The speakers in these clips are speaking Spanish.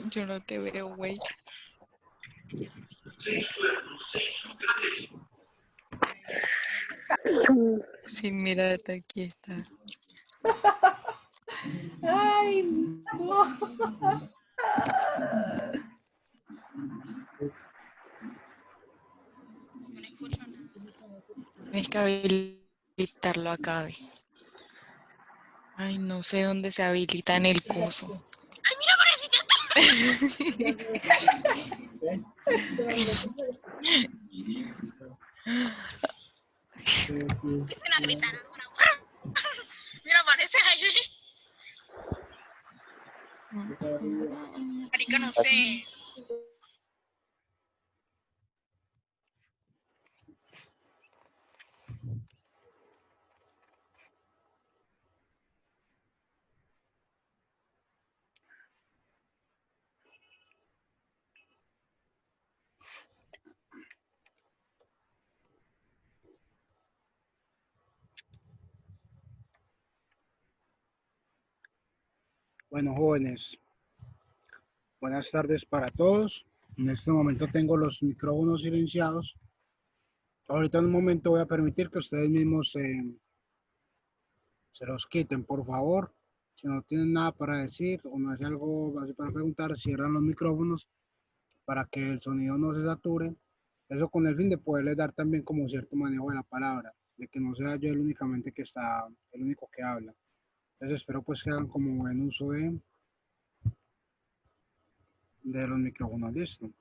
Yo no te veo, güey. Sí, mírate, aquí está. Ay, no. Tienes que habilitarlo acá. Ve. Ay, no sé dónde se habilita en el coso. ¡Ay, mira, Empiecen a gritar ahora. Mira, parece ahí. Marica, no sé. Bueno, jóvenes, buenas tardes para todos. En este momento tengo los micrófonos silenciados. Ahorita en un momento voy a permitir que ustedes mismos se los quiten, por favor. Si no tienen nada para decir o no es algo así para preguntar, cierran los micrófonos para que el sonido no se sature. Eso con el fin de poderles dar también como cierto manejo de la palabra, de que no sea yo el únicamente que está, el único que habla. Entonces espero pues que hagan como buen uso de los micrófonos. Listo.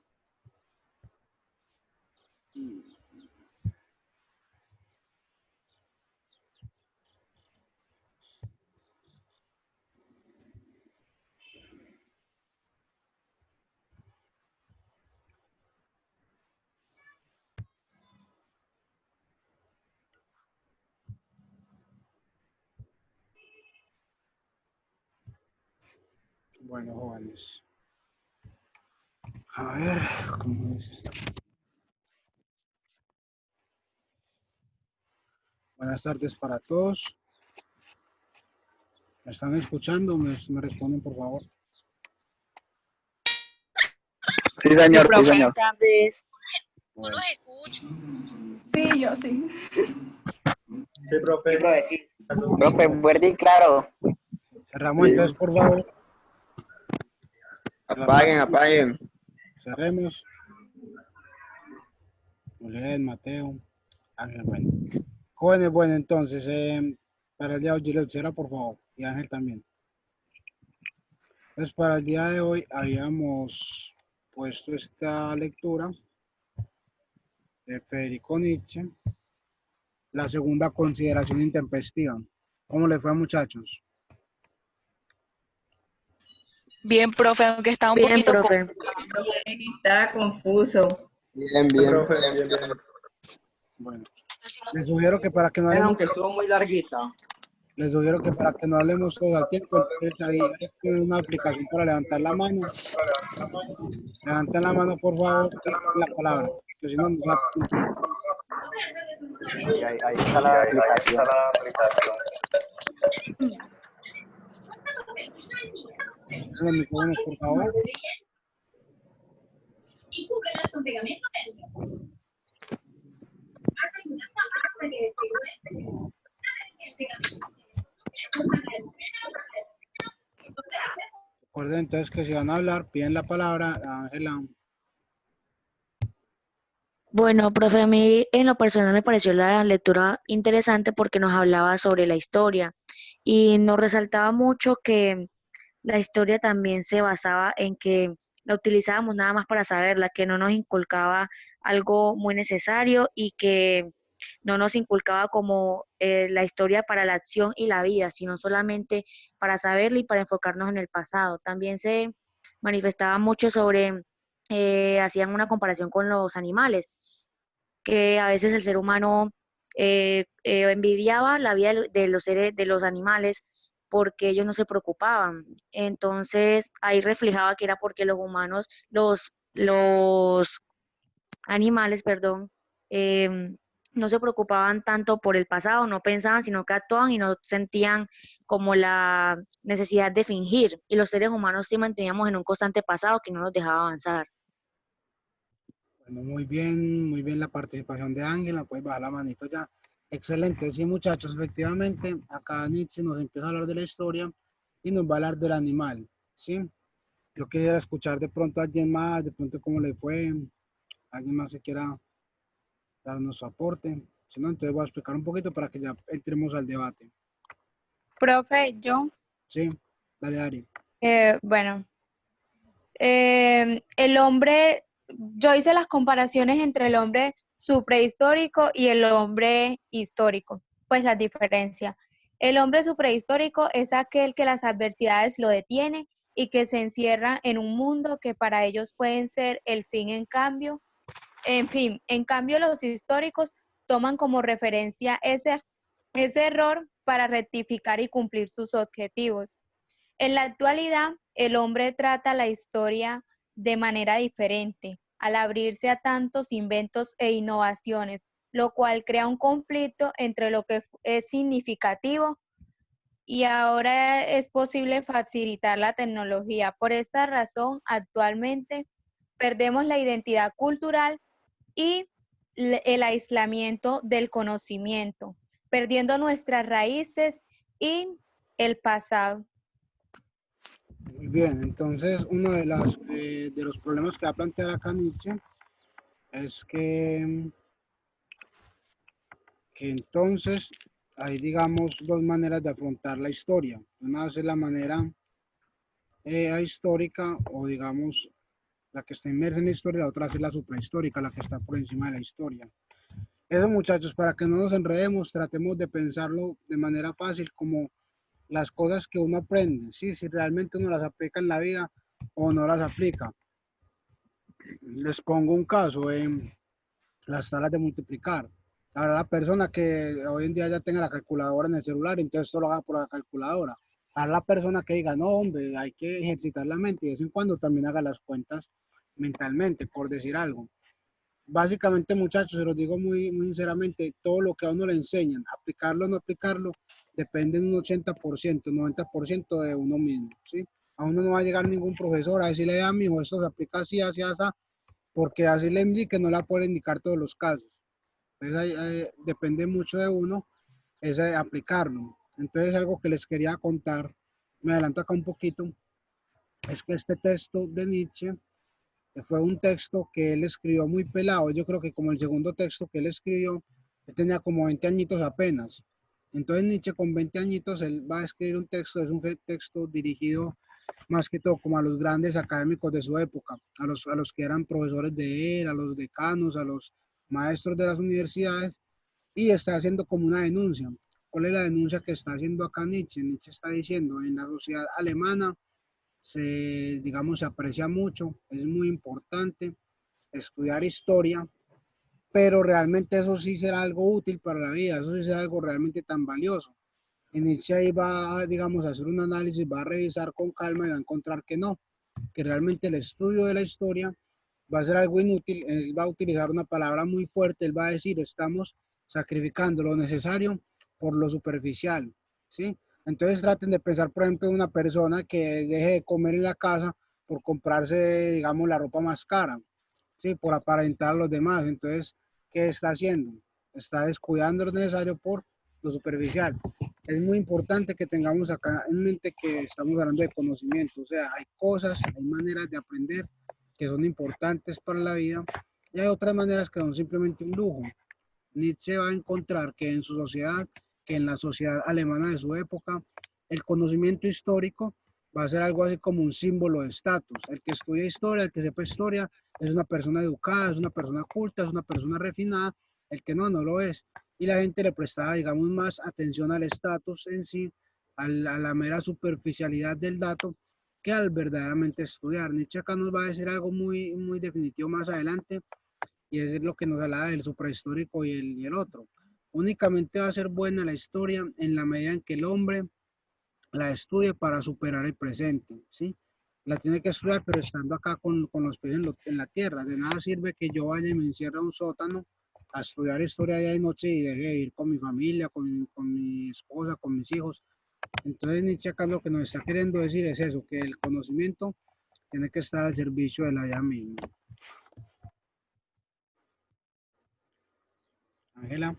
Bueno, jóvenes. A ver, ¿cómo es esto? Buenas tardes para todos. ¿Me están escuchando? ¿Me responden, por favor? Sí, señor, sí, profe. señor. Buenas tardes. No Bueno, los escucho. Sí, yo sí. Sí, profe. Profe, fuerte y claro. cerramos Sí. entonces, por favor. Apaguen. Cerremos. Julián, Mateo, Ángel, bueno. Jóvenes, bueno, entonces, para el día de hoy, Gilles, cierra, por favor. Y Ángel también. Pues para el día de hoy habíamos puesto esta lectura de Federico Nietzsche, la segunda consideración intempestiva. ¿Cómo le fue, muchachos? Bien, profe, aunque está un Bien, poquito profe. Está confuso. Bien, profe. Bien. Bueno, les sugiero que para que no hablemos, Aunque estuvo muy larguita. les sugiero que para que no hablemos todo el tiempo, entonces ahí tienen una aplicación para levantar la mano. Levanten la mano, por favor, y la palabra, que si no, nos va a puntuar. Ahí está la aplicación. Los micrófonos, por favor. Y cúbrelas con pegamento neutro. Haz algunas capas para que despegue una vez que el pegamento Recuerden entonces que si van a hablar, piden la palabra a Ángela. Bueno, profe, a mí en lo personal me pareció la lectura interesante porque nos hablaba sobre la historia y nos resaltaba mucho que la historia también se basaba en que la utilizábamos nada más para saberla, que no nos inculcaba algo muy necesario y que no nos inculcaba como la historia para la acción y la vida, sino solamente para saberla y para enfocarnos en el pasado. También se manifestaba mucho sobre, hacían una comparación con los animales, que a veces el ser humano envidiaba la vida de los seres, de los animales porque ellos no se preocupaban. Entonces ahí reflejaba que era porque los humanos, los animales, perdón, no se preocupaban tanto por el pasado, no pensaban, sino que actuaban y no sentían como la necesidad de fingir. Y los seres humanos sí manteníamos en un constante pasado que no nos dejaba avanzar. Bueno, muy bien la participación de Ángela, puedes bajar la manito ya. Excelente, sí muchachos, efectivamente, acá Nietzsche nos empieza a hablar de la historia y nos va a hablar del animal, ¿sí? Yo quisiera escuchar de pronto a alguien más, de pronto cómo le fue, alguien más que quiera darnos su aporte. Si no, entonces voy a explicar un poquito para que ya entremos al debate. Profe, yo, Sí, dale, Ari. bueno, el hombre, yo hice las comparaciones entre el hombre suprehistórico y el hombre histórico, pues las diferencias. El hombre suprehistórico es aquel que las adversidades lo detiene y que se encierra en un mundo que para ellos pueden ser el fin en cambio los históricos toman como referencia ese error para rectificar y cumplir sus objetivos. En la actualidad, el hombre trata la historia de manera diferente, al abrirse a tantos inventos e innovaciones, lo cual crea un conflicto entre lo que es significativo y ahora es posible facilitar la tecnología. Por esta razón, actualmente perdemos la identidad cultural y el aislamiento del conocimiento, perdiendo nuestras raíces y el pasado. Muy bien, entonces uno de los problemas que va a plantear acá Nietzsche es que entonces hay, digamos, dos maneras de afrontar la historia. Una es la manera histórica o, digamos, la que está inmersa en la historia, la otra es la suprahistórica, la que está por encima de la historia. Eso, muchachos, para que no nos enredemos, tratemos de pensarlo de manera fácil como las cosas que uno aprende, ¿sí? Si realmente uno las aplica en la vida o no las aplica. Les pongo un caso, las tablas de multiplicar. Ahora la persona que hoy en día ya tenga la calculadora en el celular, entonces esto lo haga por la calculadora. A la persona que diga, no, hombre, hay que ejercitar la mente y de vez en cuando también haga las cuentas mentalmente, por decir algo. Básicamente, muchachos, se los digo muy sinceramente, todo lo que a uno le enseñan, aplicarlo o no aplicarlo, depende de un 80%, 90% de uno mismo, ¿sí? A uno no va a llegar ningún profesor a decirle, a mi hijo, esto se aplica así, así, así, porque así le indique, no la puede indicar todos los casos. Entonces, depende mucho de uno, es aplicarlo. Entonces, algo que les quería contar, me adelanto acá un poquito, es que este texto de Nietzsche fue un texto que él escribió muy pelado. Yo creo que como el segundo texto que él escribió, él tenía como 20 añitos apenas. Entonces Nietzsche con 20 añitos, él va a escribir un texto, es un texto dirigido más que todo como a los grandes académicos de su época, a los que eran profesores de él, a los decanos, a los maestros de las universidades, y está haciendo como una denuncia. ¿Cuál es la denuncia que está haciendo acá Nietzsche? Nietzsche está diciendo, en la sociedad alemana digamos, se aprecia mucho, es muy importante estudiar historia, pero realmente eso sí será algo útil para la vida, eso sí será algo realmente tan valioso. Y Nietzsche ahí va, digamos, a hacer un análisis, va a revisar con calma y va a encontrar que no, que realmente el estudio de la historia va a ser algo inútil. Él va a utilizar una palabra muy fuerte, él va a decir, estamos sacrificando lo necesario por lo superficial, ¿sí? Entonces traten de pensar, por ejemplo, en una persona que deje de comer en la casa por comprarse, digamos, la ropa más cara, ¿sí? Por aparentar a los demás. Entonces, ¿qué está haciendo? Está descuidando lo necesario por lo superficial. Es muy importante que tengamos acá en mente que estamos hablando de conocimiento, o sea, hay cosas, hay maneras de aprender que son importantes para la vida y hay otras maneras que son simplemente un lujo. Nietzsche va a encontrar que en su sociedad, que en la sociedad alemana de su época, el conocimiento histórico va a ser algo así como un símbolo de estatus. El que estudia historia, el que sepa historia, es una persona educada, es una persona culta, es una persona refinada, el que no, no lo es. Y la gente le prestaba, digamos, más atención al estatus en sí, a la mera superficialidad del dato, que al verdaderamente estudiar. Nietzsche acá nos va a decir algo muy definitivo más adelante, y es lo que nos habla del suprahistórico y el otro. Únicamente va a ser buena la historia en la medida en que el hombre la estudie para superar el presente, ¿sí? La tiene que estudiar, pero estando acá con los pies en la tierra. De nada sirve que yo vaya y me encierre a un sótano a estudiar historia día y noche y dejé de ir con mi familia, con mi esposa, con mis hijos. Entonces Nietzsche acá lo que nos está queriendo decir es eso, que el conocimiento tiene que estar al servicio de la vida misma. Ángela.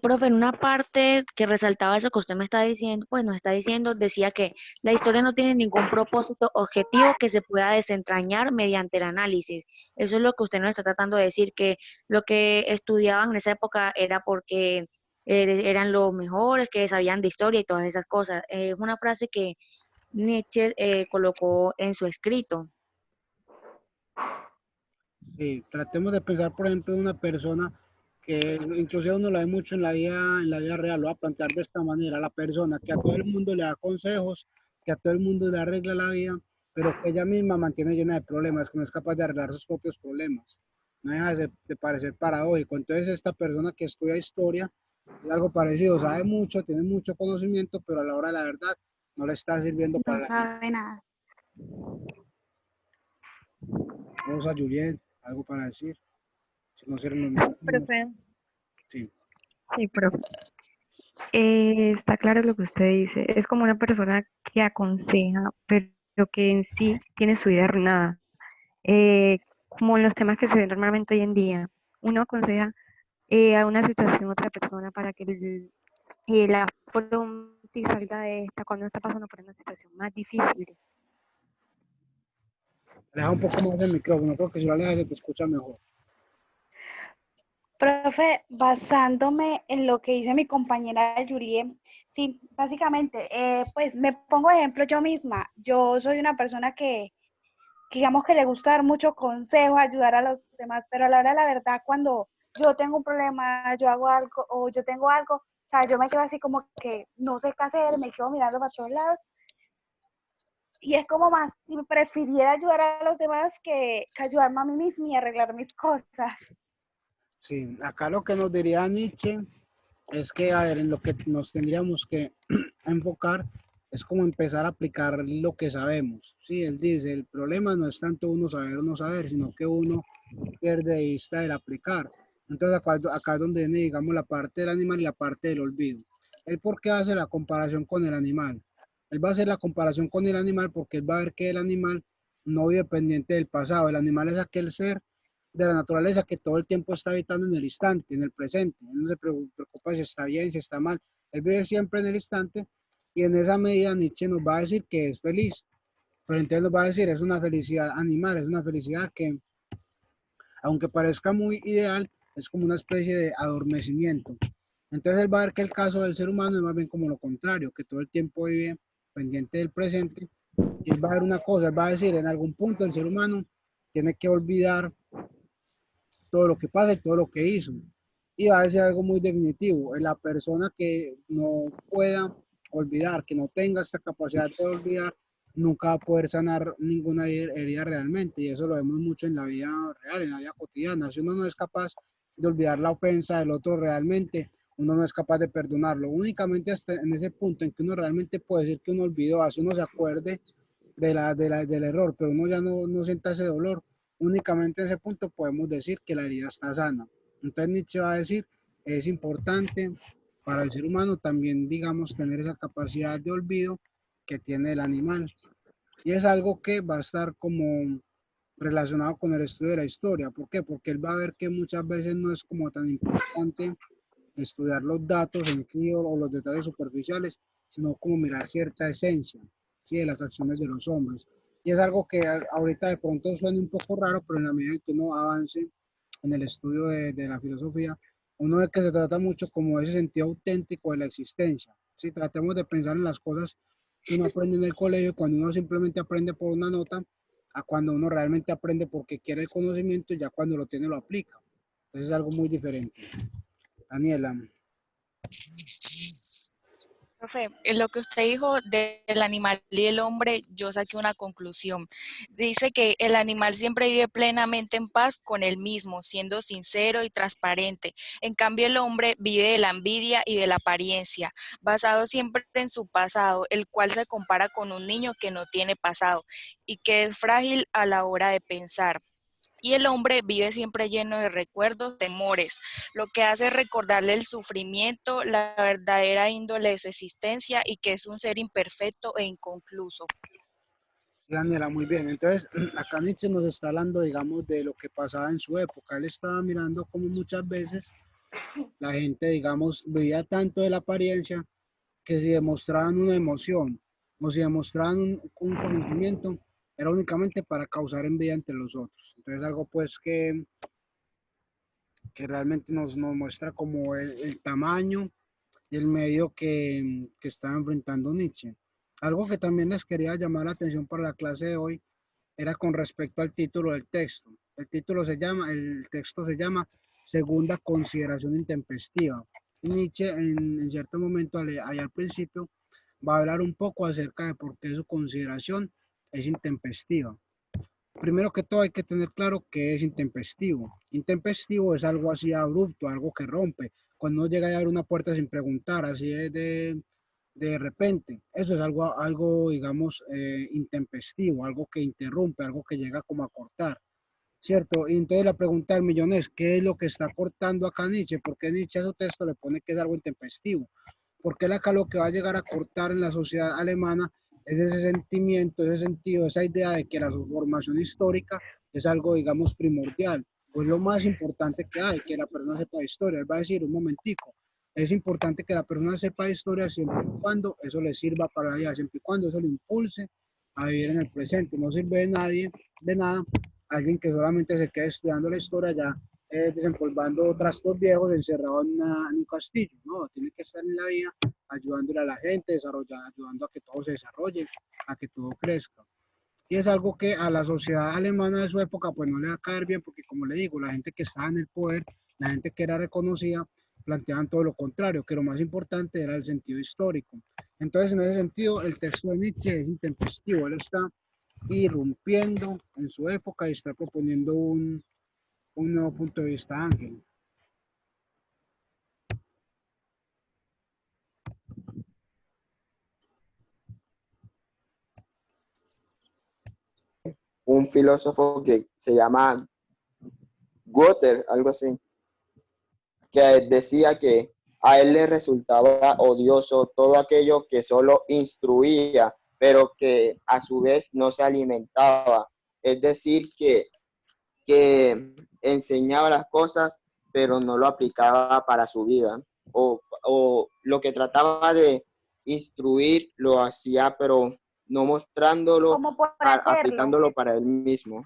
Profe, en una parte que resaltaba eso que usted me está diciendo, pues nos está diciendo, decía que la historia no tiene ningún propósito objetivo que se pueda desentrañar mediante el análisis. Eso es lo que usted nos está tratando de decir, que lo que estudiaban en esa época era porque eran los mejores, que sabían de historia y todas esas cosas. Es una frase que Nietzsche colocó en su escrito. Sí, tratemos de pensar, por ejemplo, en una persona que inclusive uno lo ve mucho en la vida real, lo va a plantear de esta manera, la persona que a todo el mundo le da consejos, que a todo el mundo le arregla la vida, pero que ella misma mantiene llena de problemas, que no es capaz de arreglar sus propios problemas. No deja de parecer paradójico. Entonces, esta persona que estudia historia es algo parecido, sabe mucho, tiene mucho conocimiento, pero a la hora de la verdad no le está sirviendo No para la vida. sabe nada. Rosa, Juliet, algo para decir. Si no cierran los micrófonos. Profe, Sí. sí, profe. Está claro lo que usted dice. Es como una persona que aconseja, pero que en sí tiene su vida arruinada. Como en los temas que se ven normalmente hoy en día. Uno aconseja a una situación a otra persona para que la afronte y salga de esta cuando está pasando por una situación más difícil. Aleja un poco más el micrófono, creo que si lo alejas se te escucha mejor. Profe, basándome en lo que dice mi compañera Juliet, sí, básicamente, pues me pongo ejemplo yo misma. Yo soy una persona que digamos que le gusta dar mucho consejo, ayudar a los demás, pero a la hora de la verdad, cuando yo tengo un problema, yo hago algo o yo tengo algo, o sea, yo me quedo así como que no sé qué hacer, me quedo mirando para todos lados y es como más, si prefiriera ayudar a los demás que ayudarme a mí misma y arreglar mis cosas. Sí, acá lo que nos diría Nietzsche es que, a ver, en lo que nos tendríamos que enfocar es como empezar a aplicar lo que sabemos. Sí, él dice, el problema no es tanto uno saber o no saber, sino que uno pierde de vista el aplicar. Entonces acá es donde viene, digamos, la parte del animal y la parte del olvido. ¿Él por qué hace la comparación con el animal? Él va a hacer la comparación con el animal porque él va a ver que el animal no vive pendiente del pasado. El animal es aquel ser de la naturaleza que todo el tiempo está habitando en el instante, en el presente. Él no se preocupa si está bien, si está mal. Él vive siempre en el instante y en esa medida Nietzsche nos va a decir que es feliz. Pero entonces nos va a decir, es una felicidad animal, es una felicidad que, aunque parezca muy ideal, es como una especie de adormecimiento. Entonces él va a ver que el caso del ser humano es más bien como lo contrario, que todo el tiempo vive pendiente del presente. Y él va a ver una cosa, él va a decir, en algún punto el ser humano tiene que olvidar todo lo que pasa y todo lo que hizo. Y va a decir algo muy definitivo, la persona que no pueda olvidar, que no tenga esta capacidad de olvidar, nunca va a poder sanar ninguna herida realmente. Y eso lo vemos mucho en la vida real, en la vida cotidiana. Si uno no es capaz de olvidar la ofensa del otro realmente, uno no es capaz de perdonarlo. Únicamente hasta en ese punto en que uno realmente puede decir que uno olvidó, así uno se acuerde del error, pero uno ya no sienta ese dolor. Únicamente en ese punto podemos decir que la herida está sana. Entonces Nietzsche va a decir, es importante para el ser humano también, digamos, tener esa capacidad de olvido que tiene el animal. Y es algo que va a estar como relacionado con el estudio de la historia. ¿Por qué? Porque él va a ver que muchas veces no es como tan importante estudiar los datos en sí o los detalles superficiales, sino como mirar cierta esencia, ¿sí? De las acciones de los hombres. Y es algo que ahorita de pronto suena un poco raro, pero en la medida en que uno avance en el estudio de la filosofía, uno ve que se trata mucho como ese sentido auténtico de la existencia. Si tratemos de pensar en las cosas que uno aprende en el colegio, cuando uno simplemente aprende por una nota, a cuando uno realmente aprende porque quiere el conocimiento y ya cuando lo tiene lo aplica. Entonces es algo muy diferente. Daniela. Profe, en lo que usted dijo del animal y el hombre, yo saqué una conclusión. Dice que el animal siempre vive plenamente en paz con él mismo, siendo sincero y transparente. En cambio, el hombre vive de la envidia y de la apariencia, basado siempre en su pasado, el cual se compara con un niño que no tiene pasado y que es frágil a la hora de pensar. Y el hombre vive siempre lleno de recuerdos, temores, lo que hace recordarle el sufrimiento, la verdadera índole de su existencia y que es un ser imperfecto e inconcluso. Sí, Daniela, muy bien. Entonces, acá Nietzsche nos está hablando, digamos, de lo que pasaba en su época. Él estaba mirando como muchas veces la gente, digamos, veía tanto de la apariencia que si demostraban una emoción o si demostraban un conocimiento, era únicamente para causar envidia entre los otros. Entonces, algo pues que realmente nos muestra como el tamaño y el medio que está enfrentando Nietzsche. Algo que también les quería llamar la atención para la clase de hoy era con respecto al título del texto. El texto se llama Segunda consideración intempestiva. Nietzsche en cierto momento, allá al principio, va a hablar un poco acerca de por qué su consideración es intempestiva. Primero que todo hay que tener claro qué es intempestivo. Intempestivo es algo así abrupto, algo que rompe. Cuando uno llega a abrir una puerta sin preguntar, así de repente. Eso es algo digamos, intempestivo, algo que interrumpe, algo que llega como a cortar, ¿cierto? Y entonces la pregunta del millón es, ¿qué es lo que está cortando acá Nietzsche? ¿Por qué Nietzsche a su texto le pone que es algo intempestivo? Porque él acá lo que va a llegar a cortar en la sociedad alemana es ese sentimiento, ese sentido, esa idea de que la formación histórica es algo, digamos, primordial, pues lo más importante que hay, que la persona sepa historia. Él va a decir, un momentico, es importante que la persona sepa historia siempre y cuando eso le sirva para la vida, siempre y cuando eso le impulse a vivir en el presente. No sirve de nada, alguien que solamente se quede estudiando la historia ya desempolvando trastos viejos encerrado en un castillo, ¿no? Tiene que estar en la vida ayudándole a la gente, ayudando a que todo se desarrolle, a que todo crezca. Y es algo que a la sociedad alemana de su época pues no le va a caer bien porque como le digo, la gente que estaba en el poder, la gente que era reconocida, planteaban todo lo contrario, que lo más importante era el sentido histórico. Entonces en ese sentido el texto de Nietzsche es intempestivo, él está irrumpiendo en su época y está proponiendo un nuevo punto de vista, Ángel. Un filósofo que se llama Goethe, algo así, que decía que a él le resultaba odioso todo aquello que solo instruía, pero que a su vez no se alimentaba. Es decir, que enseñaba las cosas, pero no lo aplicaba para su vida. O lo que trataba de instruir lo hacía, pero no mostrándolo, ¿Cómo por hacerlo? aplicándolo para él mismo.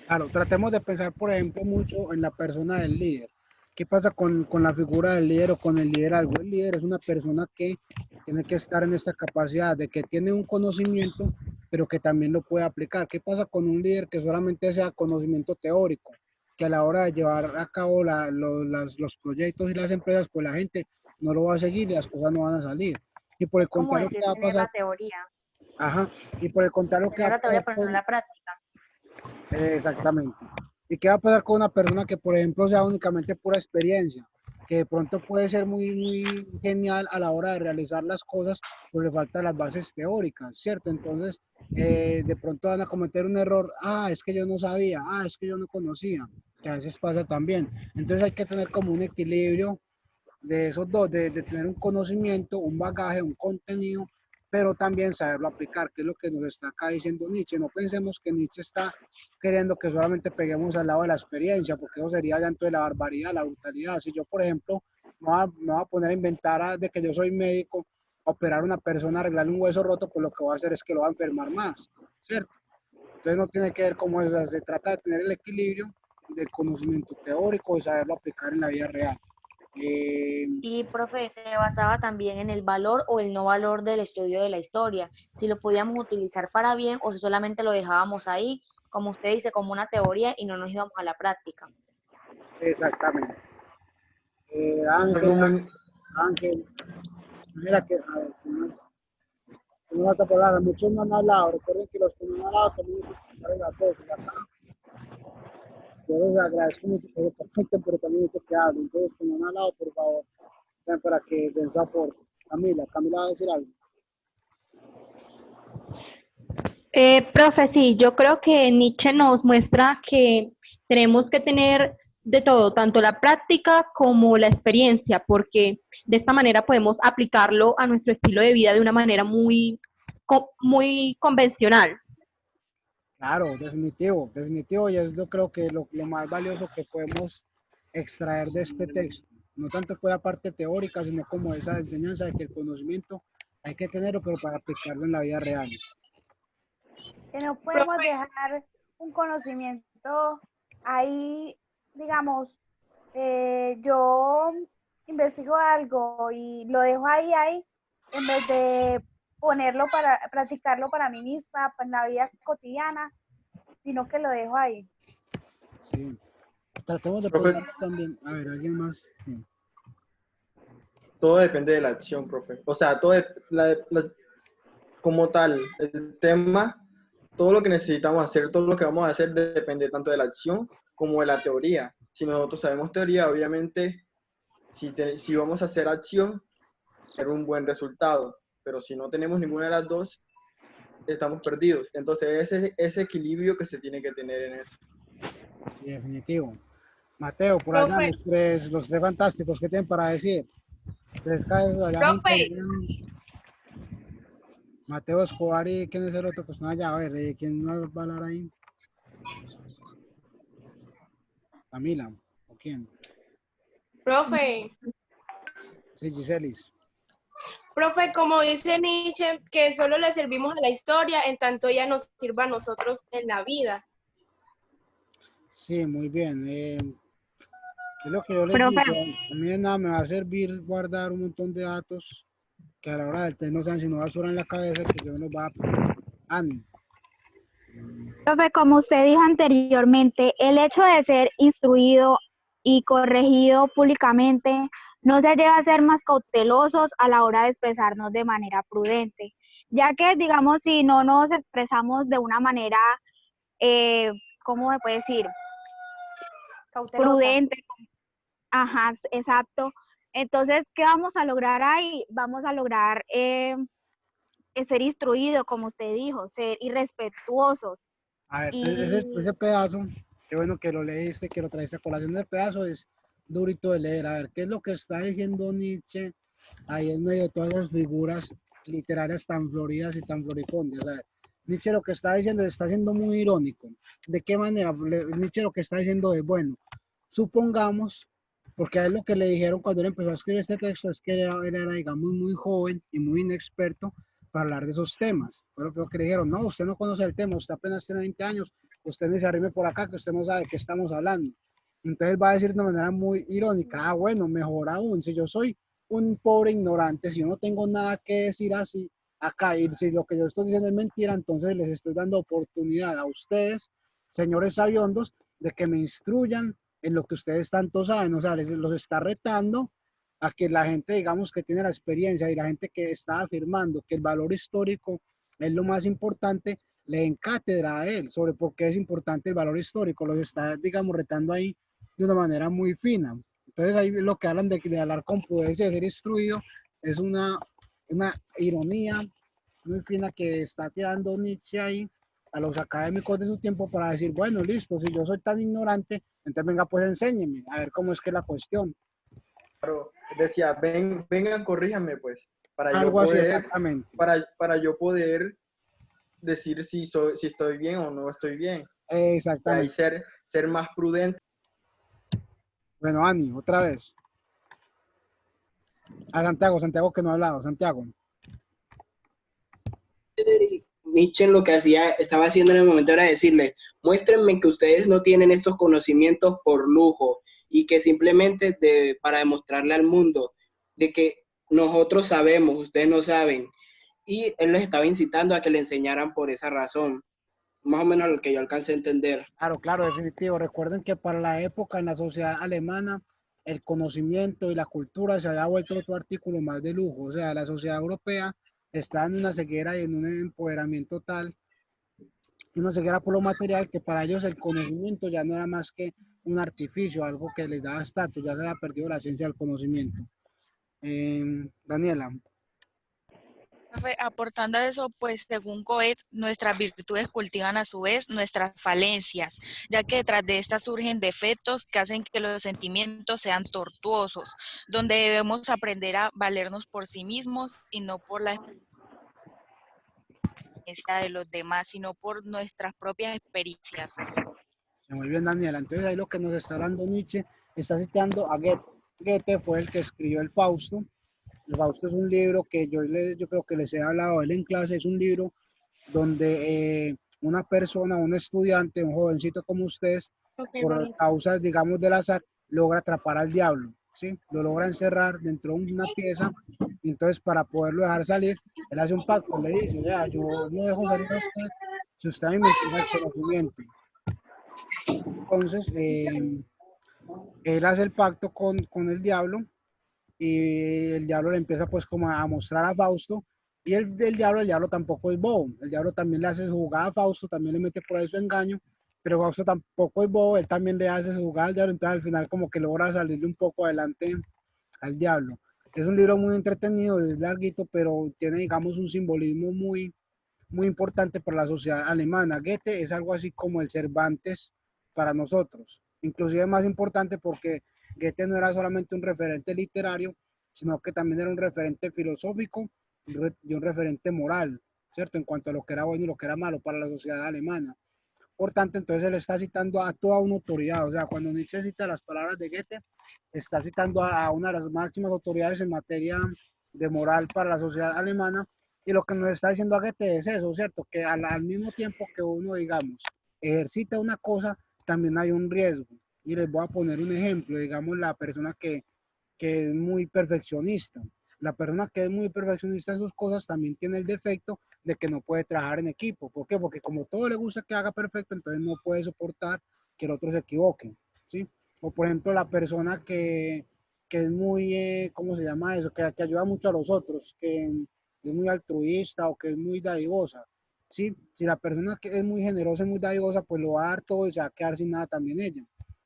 Claro, tratemos de pensar, por ejemplo, mucho en la persona del líder. ¿Qué pasa con la figura del líder o con el liderazgo? El líder es una persona que tiene que estar en esta capacidad de que tiene un conocimiento, pero que también lo puede aplicar. ¿Qué pasa con un líder que solamente sea conocimiento teórico? Que a la hora de llevar a cabo los proyectos y las empresas, pues la gente no lo va a seguir y las cosas no van a salir. Y por el Como contrario, decir, ¿qué va a tener la pasar? teoría, Ajá. Y por el contrario, ¿qué va tener a la teoría pasar pero no la práctica. Exactamente. ¿Y qué va a pasar con una persona que, por ejemplo, sea únicamente pura experiencia? Que de pronto puede ser muy genial a la hora de realizar las cosas, pero le faltan las bases teóricas, ¿cierto? Entonces, de pronto van a cometer un error. Ah, es que yo no sabía. Ah, es que yo no conocía. Que a veces pasa también. Entonces hay que tener como un equilibrio de esos dos, de tener un conocimiento, un bagaje, un contenido, pero también saberlo aplicar, que es lo que nos está acá diciendo Nietzsche. No pensemos que Nietzsche está queriendo que solamente peguemos al lado de la experiencia, porque eso sería llanto de la barbaridad, la brutalidad. Si yo, por ejemplo, me voy a poner a inventar de que yo soy médico, a operar a una persona, arreglarle un hueso roto, pues lo que va a hacer es que lo va a enfermar más, ¿cierto? Entonces no tiene que ver como eso, se trata de tener el equilibrio del conocimiento teórico y saberlo aplicar en la vida real. Eh, Y, profe, se basaba también en el valor o el no valor del estudio de la historia, si lo podíamos utilizar para bien o si solamente lo dejábamos ahí, como usted dice, como una teoría y no nos íbamos a la práctica. Exactamente. Ángel, Ángel, mira que, a ver, una otra palabra, muchos no han hablado, recuerden que los que no han hablado también hay que escuchar las voces acá. Yo les agradezco mucho que se conecten, pero también necesito que hablen. Entonces, que no han hablado, por favor, para que den su aporte. Camila va a decir algo. Profe, sí, yo creo que Nietzsche nos muestra que tenemos que tener de todo, tanto la práctica como la experiencia, porque de esta manera podemos aplicarlo a nuestro estilo de vida de una manera muy convencional. Claro, definitivo, definitivo, y es yo creo que lo más valioso que podemos extraer de este texto, no tanto por la parte teórica, sino como esa enseñanza de que el conocimiento hay que tenerlo, pero para aplicarlo en la vida real. Que no podemos Profe, dejar un conocimiento ahí, digamos, yo investigo algo y lo dejo ahí, en vez de ponerlo para practicarlo para mí misma, en la vida cotidiana, sino que lo dejo ahí. Sí. Tratemos de Profe, pensar también, a ver, alguien más. Sí. todo depende de la acción, profe. O sea, como tal, el tema, todo lo que necesitamos hacer, todo lo que vamos a hacer depende tanto de la acción como de la teoría. Si nosotros sabemos teoría, obviamente, si vamos a hacer acción, tener un buen resultado. Pero si no tenemos ninguna de las dos, estamos perdidos. Entonces, ese equilibrio que se tiene que tener en eso. Sí, definitivo. Mateo, por allá, profe, los tres fantásticos, ¿qué tienen para decir? Tres caes allá juntos. profe, Mateo Escobar y quién es el otro que está allá. A ver, ¿quién va a hablar ahí? Camila, ¿o quién? profe. Sí, Giselis. Profe, como dice Nietzsche, que solo le servimos a la historia, en tanto ella nos sirva a nosotros en la vida. Sí, muy bien. Es lo que yo les Profe, digo. A mí de nada me va a servir guardar un montón de datos que a la hora del test no sean sino basura en la cabeza que yo no va a aprender. Ani, Profe, como usted dijo anteriormente, el hecho de ser instruido y corregido públicamente nos lleva a ser más cautelosos a la hora de expresarnos de manera prudente, ya que, digamos, si no nos expresamos de una manera, ¿cómo me puede decir? Cautelosa. Prudente, ajá, exacto. Entonces, ¿qué vamos a lograr ahí? Vamos a lograr ser instruidos, como usted dijo, ser irrespetuosos. a ver, Y ese pedazo, qué bueno que lo leíste, que lo traiste a colación. El pedazo es durito de leer. A ver, ¿qué es lo que está diciendo Nietzsche ahí en medio de todas las figuras literarias tan floridas y tan floripondias? A ver, Nietzsche lo que está diciendo está siendo muy irónico. ¿De qué manera? Nietzsche lo que está diciendo es, bueno, supongamos, porque a él lo que le dijeron cuando él empezó a escribir este texto es que él era, digamos, muy joven y muy inexperto para hablar de esos temas. Fue lo que le dijeron, no, usted no conoce el tema, usted apenas tiene 20 años, usted ni se arrime por acá, que usted no sabe de qué estamos hablando. Entonces va a decir de una manera muy irónica, ah, bueno, mejor aún, si yo soy un pobre ignorante, si yo no tengo nada que decir así acá, y si lo que yo estoy diciendo es mentira, entonces les estoy dando oportunidad a ustedes, señores sabiondos, de que me instruyan en lo que ustedes tanto saben, o sea, les, los está retando a que la gente, digamos, que tiene la experiencia y la gente que está afirmando que el valor histórico es lo más importante, le den cátedra a él sobre por qué es importante el valor histórico, los está, digamos, retando ahí de una manera muy fina. Entonces ahí lo que hablan de hablar con prudencia, de ser instruido, es una ironía muy fina que está tirando Nietzsche ahí a los académicos de su tiempo para decir, bueno, listo, si yo soy tan ignorante, entonces venga, pues enséñeme, a ver cómo es que es la cuestión. Claro, decía, vengan, corríjanme, pues, Algo así, exactamente. para yo poder decir si estoy bien o no estoy bien. Y ahí Exactamente. ser más prudente. Bueno, Ani, otra vez. A Santiago que no ha hablado, Santiago. Nietzsche lo que estaba haciendo en el momento era decirle, muéstrenme que ustedes no tienen estos conocimientos por lujo y que simplemente para demostrarle al mundo de que nosotros sabemos, ustedes no saben. Y él les estaba incitando a que le enseñaran por esa razón, más o menos lo que yo alcancé a entender. Claro, claro, definitivo. Recuerden que para la época en la sociedad alemana, el conocimiento y la cultura se había vuelto otro artículo más de lujo. O sea, la sociedad europea está en una ceguera y en un empoderamiento tal, una ceguera por lo material, que para ellos el conocimiento ya no era más que un artificio, algo que les daba estatus, ya se había perdido la esencia del conocimiento. Daniela. Profe, aportando a eso, pues según Goethe, nuestras virtudes cultivan a su vez nuestras falencias, ya que detrás de estas surgen defectos que hacen que los sentimientos sean tortuosos, donde debemos aprender a valernos por sí mismos y no por la experiencia de los demás, sino por nuestras propias experiencias. Muy bien, Daniela. Entonces ahí lo que nos está hablando Nietzsche, está citando a Goethe. Goethe fue el que escribió el Fausto. El Fausto es un libro que yo creo que les he hablado de él en clase. Es un libro donde una persona, un estudiante, un jovencito como ustedes, por causas, digamos, del azar, logra atrapar al diablo, ¿sí? Lo logra encerrar dentro de una pieza, y entonces para poderlo dejar salir, él hace un pacto, le dice, ya, yo no dejo salir a usted si usted a mí me entrega el conocimiento. Entonces, él hace el pacto con el diablo, y el diablo le empieza pues como a mostrar a Fausto, y el diablo tampoco es bobo, el diablo también le hace su jugada a Fausto, también le mete por ahí su engaño, pero Fausto tampoco es bobo, él también le hace su jugada al diablo, entonces al final como que logra salirle un poco adelante al diablo. Es un libro muy entretenido, es larguito, pero tiene, digamos, un simbolismo muy importante para la sociedad alemana. Goethe es algo así como el Cervantes para nosotros, inclusive más importante porque Goethe no era solamente un referente literario, sino que también era un referente filosófico y un referente moral, ¿cierto? En cuanto a lo que era bueno y lo que era malo para la sociedad alemana. Por tanto, entonces él está citando a toda una autoridad, o sea, cuando Nietzsche cita las palabras de Goethe, está citando a una de las máximas autoridades en materia de moral para la sociedad alemana, y lo que nos está diciendo a Goethe es eso, ¿cierto? Que al mismo tiempo que uno, digamos, ejercita una cosa, también hay un riesgo. Y les voy a poner un ejemplo, digamos, la persona que es muy perfeccionista. La persona que es muy perfeccionista en sus cosas también tiene el defecto de que no puede trabajar en equipo. ¿Por qué? Porque como todo le gusta que haga perfecto, entonces no puede soportar que el otro se equivoque, ¿sí? O por ejemplo, la persona que es muy, ¿cómo se llama eso? Que ayuda mucho a los otros, que es muy altruista o que es muy dadivosa, ¿sí? Si la persona que es muy generosa y muy dadivosa, pues lo va a dar todo y se va a quedar sin nada también ella.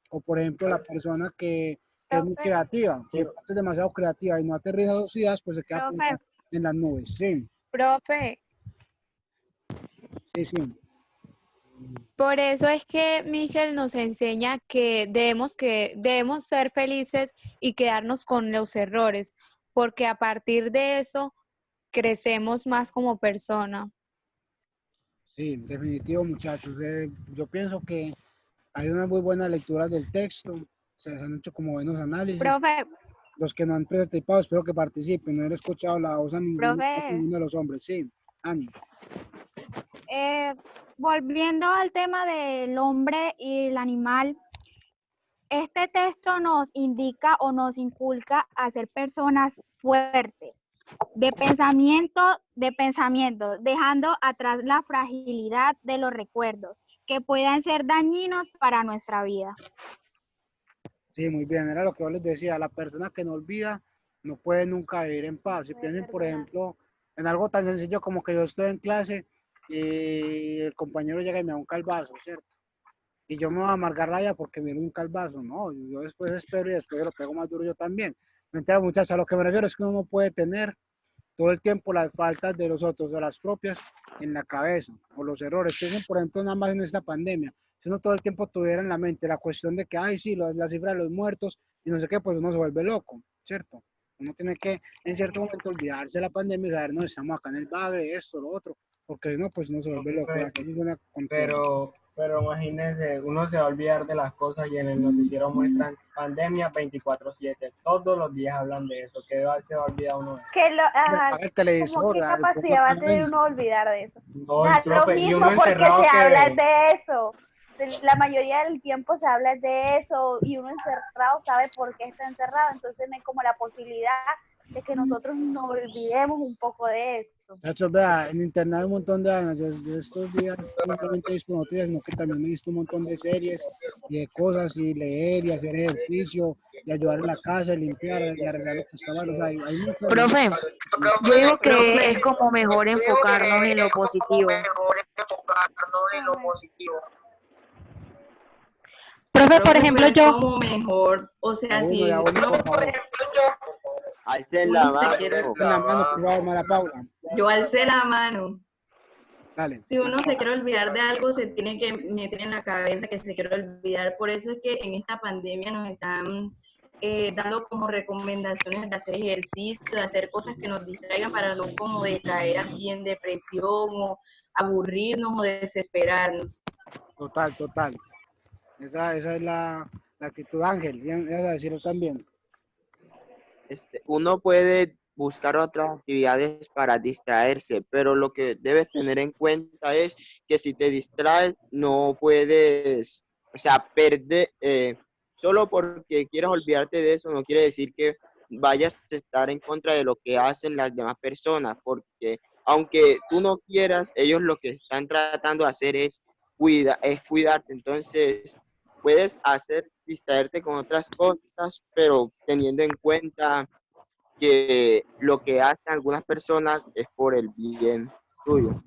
O por ejemplo, la persona que es muy Profe, creativa, si es demasiado creativa y no aterriza sus ideas, pues se queda profe, en las nubes. Sí, profe. sí, sí. Por eso es que Michelle nos enseña que debemos ser felices y quedarnos con los errores, porque a partir de eso crecemos más como persona. Sí, definitivo, muchachos. Yo pienso que hay unas muy buenas lecturas del texto, se han hecho como buenos análisis. Profe, Los que no han participado, espero que participen. No he escuchado la voz a ninguno profe, de los hombres. Sí, Ani. volviendo al tema del hombre y el animal, este texto nos indica o nos inculca a ser personas fuertes, de pensamiento, dejando atrás la fragilidad de los recuerdos que puedan ser dañinos para nuestra vida. Sí, muy bien. Era lo que yo les decía. La persona que no olvida no puede nunca vivir en paz. Si piensen, por ejemplo, en algo tan sencillo como que yo estoy en clase y el compañero llega y me da un calvazo, ¿cierto? Y yo me voy a amargar la vida porque me dio un calvazo, no, yo después espero y después lo pego más duro yo también. Mentira, muchachos, a lo que me refiero es que uno no puede tener todo el tiempo las faltas de los otros o las propias en la cabeza o los errores. Piensen, por ejemplo, nada más en esta pandemia. Si uno todo el tiempo tuviera en la mente la cuestión de que, ay, sí, la cifra de los muertos y no sé qué, pues uno se vuelve loco, ¿cierto? Uno tiene que en cierto momento olvidarse de la pandemia y saber, no, estamos acá en el bagre, esto, lo otro, porque si no, pues uno se vuelve loco. Pero imagínense, uno se va a olvidar de las cosas y en el noticiero muestran pandemia 24/7. Todos los días hablan de eso. ¿Qué se va a olvidar uno de eso? Apaga el televisor, ¿Cómo qué capacidad va a tener uno de olvidar de eso? No, Da lo profe, y mismo uno porque encerrado se habla que... de eso. La mayoría del tiempo se habla de eso y uno encerrado sabe por qué está encerrado, entonces no hay como la posibilidad de que nosotros nos olvidemos un poco de eso. Muchachos, vea, en internet hay un montón de años. Yo estos días no solamente he visto noticias, sino que también he visto un montón de series y de cosas, y leer y hacer ejercicio, y ayudar en la casa, y limpiar y arreglar lo que está mal. O sea, hay mucho. Profe, yo digo que es como mejor enfocarnos en lo positivo. Profe, por ejemplo, yo... como mejor, o sea, si Ya uno, uno, por favor. Alcen uno la se mano. quiere En la mano, por favor, Mara Paula. Yo alcé la mano. Dale. Si uno se quiere olvidar de algo, se tiene que meter en la cabeza que se quiere olvidar. Por eso es que en esta pandemia nos están dando como recomendaciones de hacer ejercicio, de hacer cosas que nos distraigan para no como de caer así en depresión o aburrirnos o desesperarnos. Total, total. Esa es la actitud, Ángel. Bien, a decirlo también. Uno puede buscar otras actividades para distraerse, pero lo que debes tener en cuenta es que si te distraes, no puedes, o sea, perder, solo porque quieras olvidarte de eso, no quiere decir que vayas a estar en contra de lo que hacen las demás personas, porque aunque tú no quieras, ellos lo que están tratando de hacer es cuidarte. Entonces, puedes distraerte con otras cosas, pero teniendo en cuenta que lo que hacen algunas personas es por el bien tuyo.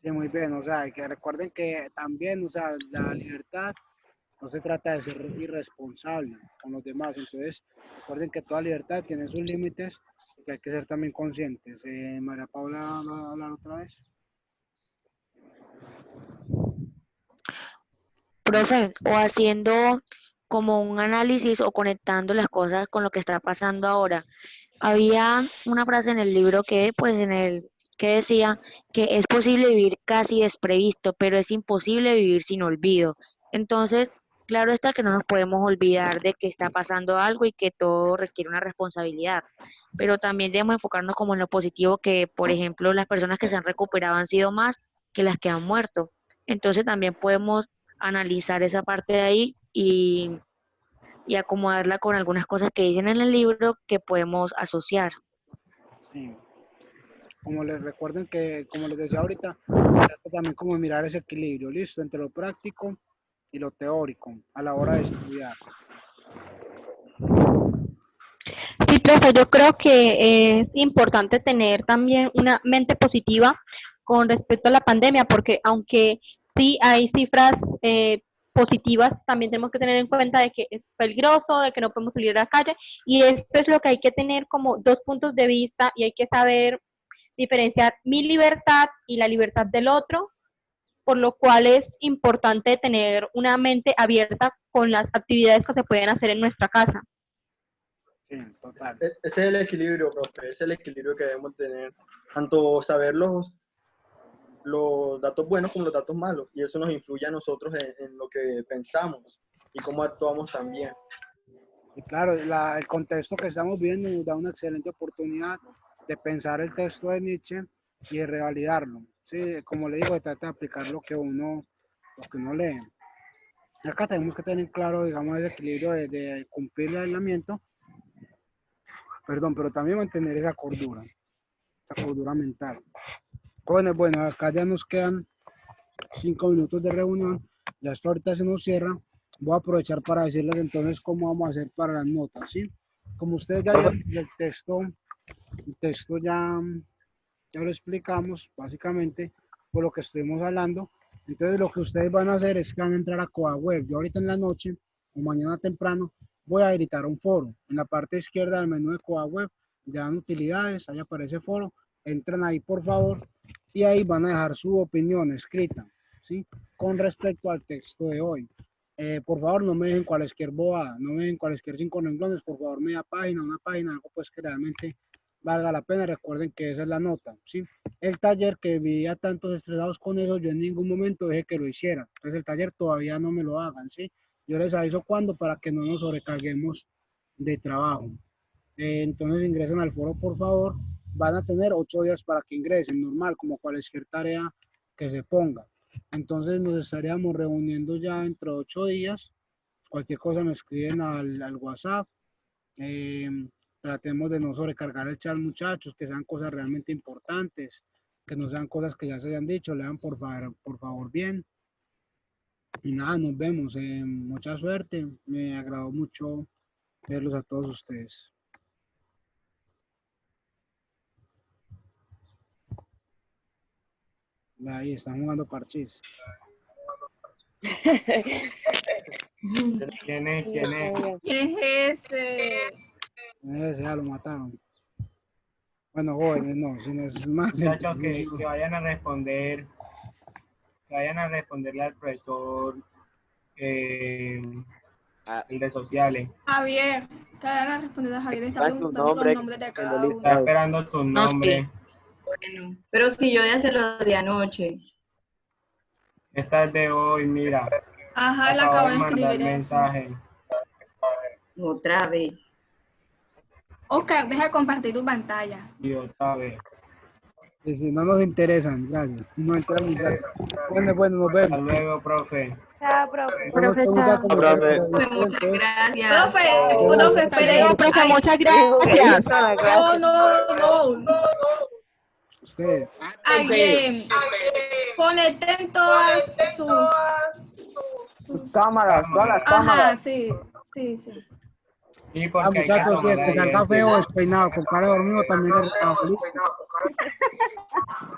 Sí, muy bien. O sea, que recuerden que también, o sea, la libertad no se trata de ser irresponsable con los demás. Entonces, recuerden que toda libertad tiene sus límites y que hay que ser también conscientes. María Paula, ¿va a hablar otra vez? Profe, o haciendo como un análisis o conectando las cosas con lo que está pasando ahora. Había una frase en el libro que, pues, que decía que es posible vivir casi desprevisto, pero es imposible vivir sin olvido. Entonces, claro está que no nos podemos olvidar de que está pasando algo y que todo requiere una responsabilidad, pero también debemos enfocarnos como en lo positivo que, por ejemplo, las personas que se han recuperado han sido más que las que han muerto. Entonces, también podemos analizar esa parte de ahí y acomodarla con algunas cosas que dicen en el libro que podemos asociar. Sí. Como les recuerden que, como les decía ahorita, se trata también como de mirar ese equilibrio, listo, entre lo práctico y lo teórico a la hora de estudiar. Sí, profe, yo creo que es importante tener también una mente positiva con respecto a la pandemia, porque aunque sí hay cifras positivas, también tenemos que tener en cuenta de que es peligroso, de que no podemos salir a la calle, y esto es lo que hay que tener como dos puntos de vista y hay que saber diferenciar mi libertad y la libertad del otro, por lo cual es importante tener una mente abierta con las actividades que se pueden hacer en nuestra casa. Sí, total. Ese es el equilibrio, profe, ese es el equilibrio que debemos tener. Tanto saber los datos buenos como los datos malos, y eso nos influye a nosotros en lo que pensamos y cómo actuamos también. Y claro, el contexto que estamos viendo nos da una excelente oportunidad de pensar el texto de Nietzsche y de revalidarlo. Sí, como le digo, se trata de aplicar lo que uno lee. Acá tenemos que tener claro, digamos, el equilibrio de cumplir el aislamiento, perdón, pero también mantener esa cordura mental. Jóvenes, bueno, acá ya nos quedan 5 minutos de reunión, ya esto ahorita se nos cierra. Voy a aprovechar para decirles entonces cómo vamos a hacer para las notas, ¿sí? Como ustedes ya vieron el texto ya lo explicamos, básicamente, por lo que estuvimos hablando. Entonces, lo que ustedes van a hacer es que van a entrar a CoaWeb. Yo ahorita en la noche o mañana temprano voy a habilitar un foro. En la parte izquierda del menú de CoaWeb, ya dan utilidades, ahí aparece foro. Entran ahí, por favor, y ahí van a dejar su opinión escrita, ¿sí? Con respecto al texto de hoy. Por favor, no me dejen cualquier bobada, no me dejen cualquier 5 renglones, por favor, media página, una página, algo pues que realmente valga la pena. Recuerden que esa es la nota, ¿sí? El taller que veía tantos estresados con eso, yo en ningún momento dije que lo hiciera. Entonces el taller todavía no me lo hagan, ¿sí? Yo les aviso cuándo para que no nos sobrecarguemos de trabajo. Entonces ingresen al foro, por favor. Van a tener 8 días para que ingresen, normal, como cualquier tarea que se ponga. Entonces nos estaríamos reuniendo ya dentro de 8 días. Cualquier cosa me escriben al WhatsApp. Tratemos de no sobrecargar el chat, muchachos, que sean cosas realmente importantes, que no sean cosas que ya se hayan dicho. Lean por favor bien. Y nada, nos vemos. Mucha suerte. Me agradó mucho verlos a todos ustedes. Ahí están jugando parchís. ¿Quién es? ¿Quién es? ¿Quién es ese? Ya lo mataron. Bueno, jóvenes, no, sino es más. Muchachos, que vayan a responder, que vayan a responderle al profesor, el de sociales. Javier, que hagan la responder a Javier, está Dan su preguntando nombre, los nombres de cada uno. Está esperando su nombre. Bueno, pero si yo ya se lo di anoche. Esta es de hoy, mira. Ajá, él acaba de escribir eso. Mensaje. Otra vez. Oscar, deja de compartir tu pantalla. Y otra vez. Sí, sí, no nos interesan, gracias. No nos interesan, gracias. Bueno, nos vemos. Hasta luego, profe. Chao, profe. Profe, chao. Muchas gracias. Profe, espere. Profe, muchas gracias. No. Usted. Alguien. Conecten todas Sus cámaras, todas las cámaras. Ajá, sí. Y porque muchachos, que salga feo despeinado, con cara de dormido también es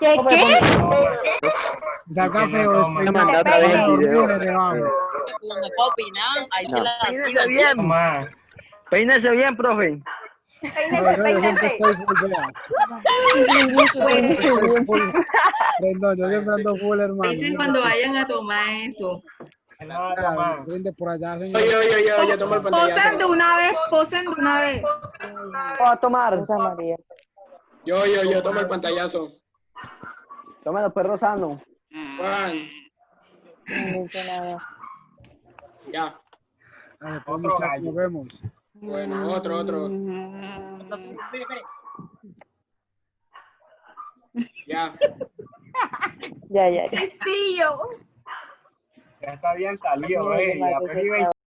¿Qué? Que salga feo despeinado, con cara de dormido le rebamos. Cuando puedo opinar, ahí se la Peínese bien. Peínese bien, profe. Peínese. Yo siempre ando full, hermano. Dicen cuando vayan a tomar eso. Brinde por allá, señor. Yo tomo el pantallazo. Posen de una vez. Voy a tomar. María. Yo tomo el pantallazo. Tómelo, perro sano. Juan. No dice nada. Ya. Otro gallo. Nos vemos. Bueno, otro. Ya. Ya. Castillo. Ya se habían salido, ya